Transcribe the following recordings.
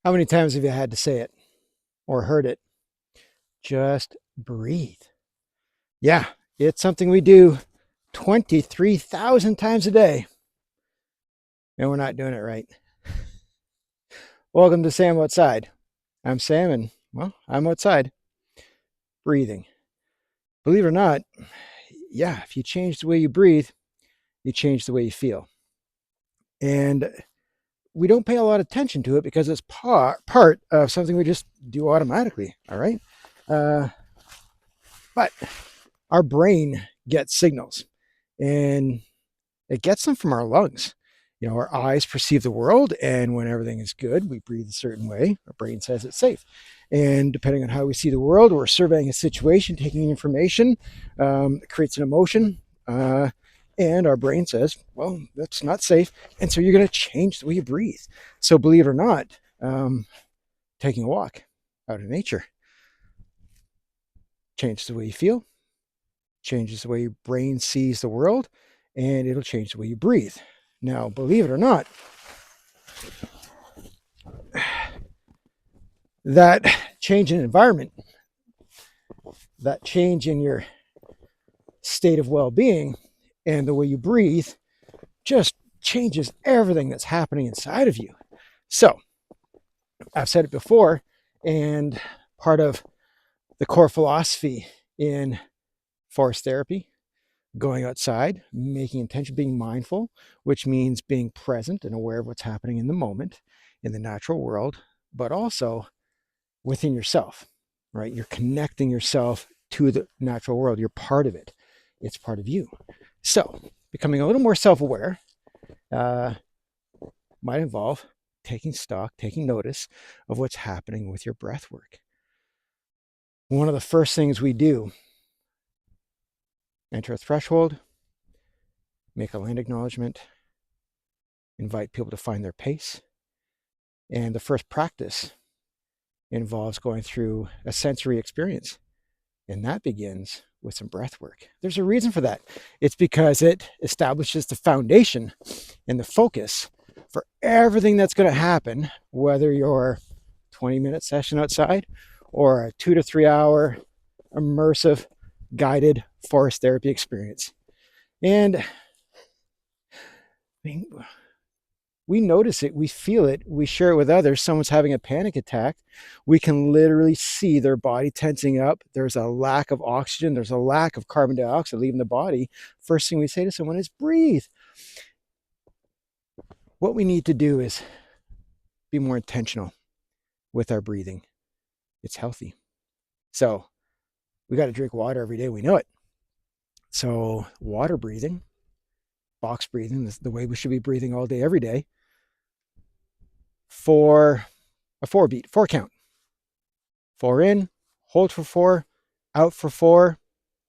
How many times have you had to say it or heard it? Just breathe. Yeah, it's something we do 23,000 times a day, and we're not doing it right. Welcome to Sam Outside. I'm Sam, and well, I'm outside breathing. Believe it or not, yeah, if you change the way you breathe, you change the way you feel. And we don't pay a lot of attention to it because it's part of something we just do automatically, all right? But our brain gets signals, and it gets them from our lungs. You know, our eyes perceive the world, and when everything is good, we breathe a certain way. Our brain says it's safe. And depending on how we see the world, we're surveying a situation, taking information, it creates an emotion, and our brain says, well, that's not safe. And so you're going to change the way you breathe. So believe it or not, taking a walk out in nature changes the way you feel, changes the way your brain sees the world, and it'll change the way you breathe. Now, believe it or not, that change in environment, that change in your state of well-being and the way you breathe just changes everything that's happening inside of you. So, I've said it before, and part of the core philosophy in forest therapy, going outside, making intention, being mindful, which means being present and aware of what's happening in the moment, in the natural world, but also within yourself, right? You're connecting yourself to the natural world. You're part of it. It's part of you. So becoming a little more self-aware might involve taking stock, taking notice of what's happening with your breath work. One of the first things we do, enter a threshold, make a land acknowledgement, invite people to find their pace. And the first practice involves going through a sensory experience. And that begins with some breath work. There's a reason for that. It's because it establishes the foundation and the focus for everything that's going to happen, whether you're 20-minute session outside or a 2 to 3 hour immersive guided forest therapy experience. And I mean, we notice it, we feel it, we share it with others. Someone's having a panic attack. We can literally see their body tensing up. There's a lack of oxygen. There's a lack of carbon dioxide leaving the body. First thing we say to someone is breathe. What we need to do is be more intentional with our breathing. It's healthy. So we got to drink water every day. We know it. So water breathing, box breathing, the way we should be breathing all day, every day, for a 4 beat, 4 count. 4 in, hold for 4, out for 4,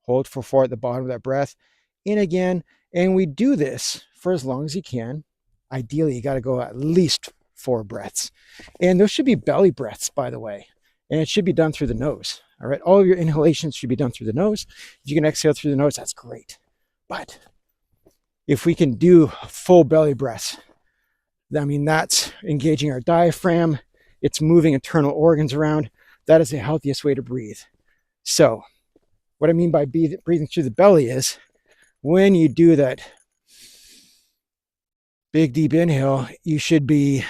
hold for 4 at the bottom of that breath, in again. And we do this for as long as you can. Ideally, you got to go at least 4 breaths. And those should be belly breaths, by the way. And it should be done through the nose. All right. All of your inhalations should be done through the nose. If you can exhale through the nose, that's great. But if we can do full belly breaths, I mean, that's engaging our diaphragm. It's moving internal organs around. That is the healthiest way to breathe. So what I mean by breathing through the belly is when you do that big, deep inhale, you should be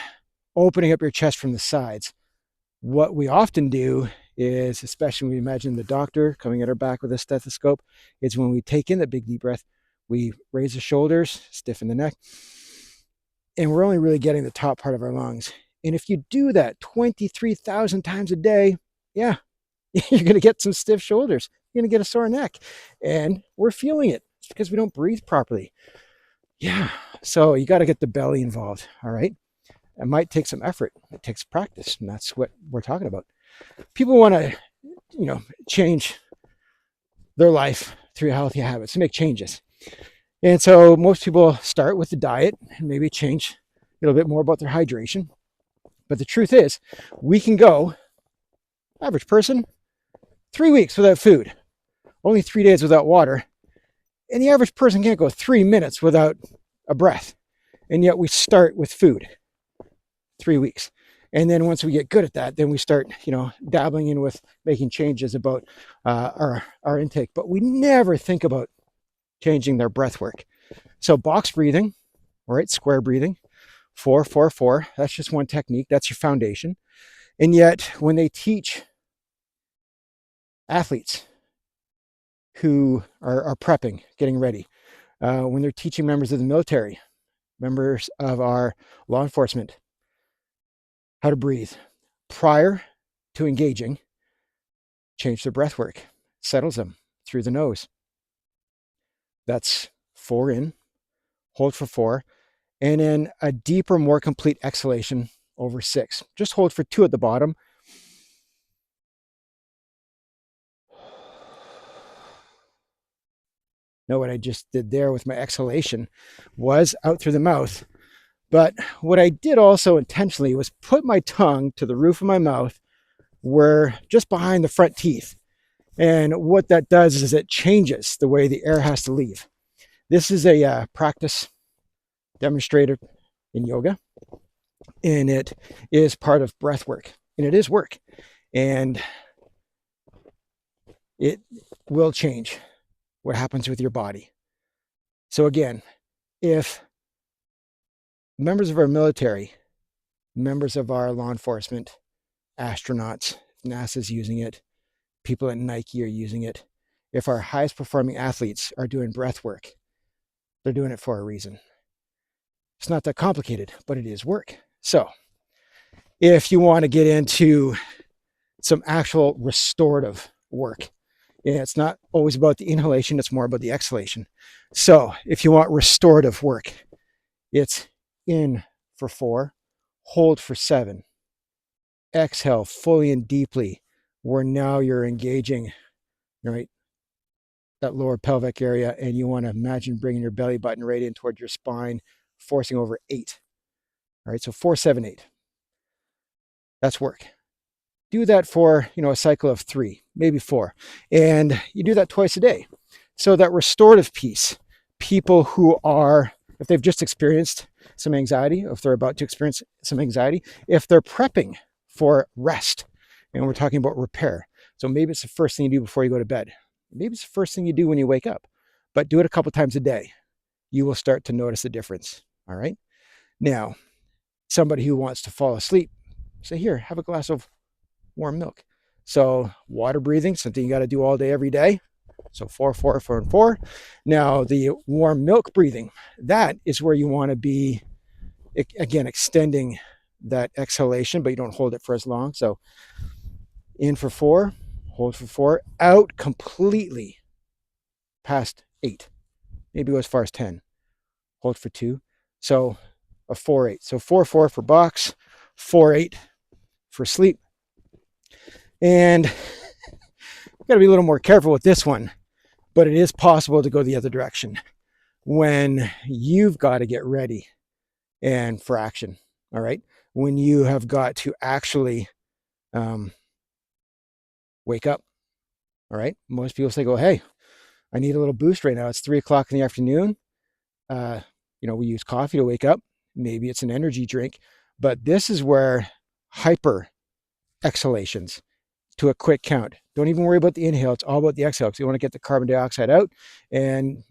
opening up your chest from the sides. What we often do is, especially when we imagine the doctor coming at our back with a stethoscope, is when we take in that big deep breath, we raise the shoulders, stiffen the neck, and we're only really getting the top part of our lungs. And if you do that 23,000 times a day, yeah, you're going to get some stiff shoulders. You're going to get a sore neck. And we're feeling it. It's because we don't breathe properly. Yeah, so you got to get the belly involved, all right? It might take some effort. It takes practice, and that's what we're talking about. People want to, change their life through healthy habits, to make changes. And so most people start with the diet and maybe change a little bit more about their hydration. But the truth is, we can go, average person, 3 weeks without food, only 3 days without water. And the average person can't go 3 minutes without a breath. And yet we start with food. 3 weeks. And then once we get good at that, then we start, dabbling in with making changes about our intake. But we never think about changing their breath work. So box breathing, all right, square breathing, 4-4-4. That's just one technique. That's your foundation. And yet, when they teach athletes who are prepping, getting ready, when they're teaching members of the military, members of our law enforcement, how to breathe prior to engaging, change their breath work, settles them through the nose. That's 4 in, hold for 4, and then a deeper, more complete exhalation over 6. Just hold for 2 at the bottom. Know what I just did there with my exhalation was out through the mouth. But what I did also intentionally was put my tongue to the roof of my mouth, where just behind the front teeth. And what that does is it changes the way the air has to leave. This is a practice demonstrated in yoga, and it is part of breath work, and it is work, and it will change what happens with your body. So again, if members of our military, members of our law enforcement, astronauts, NASA's using it, people at Nike are using it, if our highest performing athletes are doing breath work, they're doing it for a reason. It's not that complicated, but it is work. So if you want to get into some actual restorative work, and it's not always about the inhalation, it's more about the exhalation. So if you want restorative work, it's in for 4, hold for 7, exhale fully and deeply, where now you're engaging, right, that lower pelvic area, and you want to imagine bringing your belly button right in toward your spine, forcing over 8. All right, so 4, 7, 8. That's work. Do that for, a cycle of 3, maybe 4. And you do that twice a day. So that restorative piece, people who are, if they've just experienced some anxiety, if they're about to experience some anxiety, if they're prepping for rest, and we're talking about repair. So maybe it's the first thing you do before you go to bed. Maybe it's the first thing you do when you wake up, but do it a couple times a day. You will start to notice the difference. All right. Now, somebody who wants to fall asleep, say, here, have a glass of warm milk. So water breathing, something you got to do all day, every day. So 4, 4, 4, and 4. Now the warm milk breathing, that is where you want to be, again, extending that exhalation, but you don't hold it for as long. So in for 4, hold for 4, out completely past 8, maybe go as far as 10, hold for 2. So a 4, 8. So 4, 4 for box, 4, 8 for sleep. And got to be a little more careful with this one, but it is possible to go the other direction when you've got to get ready and for action. All right. When you have got to actually wake up. All right. Most people say, "Oh, hey, I need a little boost right now. It's 3 o'clock in the afternoon." We use coffee to wake up. Maybe it's an energy drink, but this is where hyper exhalations to a quick count. Don't even worry about the inhale. It's all about the exhale, because you want to get the carbon dioxide out. And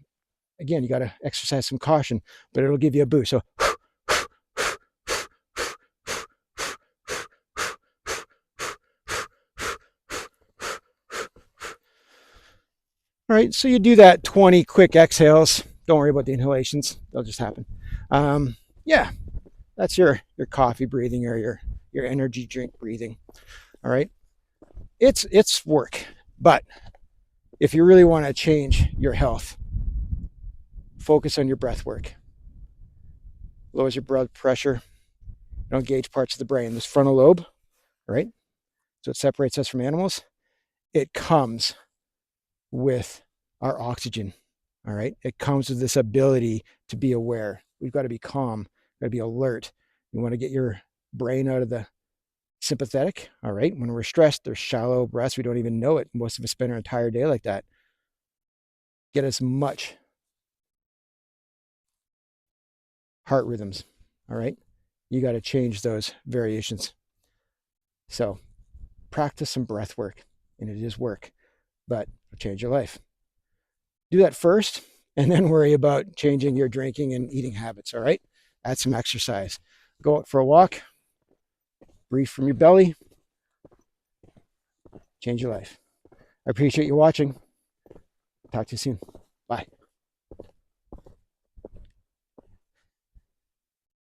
again, you got to exercise some caution, but it'll give you a boost. So all right, so you do that 20 quick exhales. Don't worry about the inhalations. They'll just happen. Yeah, that's your coffee breathing or your energy drink breathing. All right. It's work, but if you really want to change your health, focus on your breath work. Lowers your blood pressure. Engage parts of the brain. This frontal lobe, right? So it separates us from animals. It comes with our oxygen. All right. It comes with this ability to be aware. We've got to be calm, got to be alert. You want to get your brain out of the sympathetic. All right. When we're stressed, there's shallow breaths. We don't even know it. Most of us spend our entire day like that. Get as much heart rhythms. All right. You got to change those variations. So practice some breath work, and it is work, but it'll change your life. Do that first, and then worry about changing your drinking and eating habits, all right? Add some exercise. Go out for a walk, breathe from your belly, change your life. I appreciate you watching. Talk to you soon. Bye.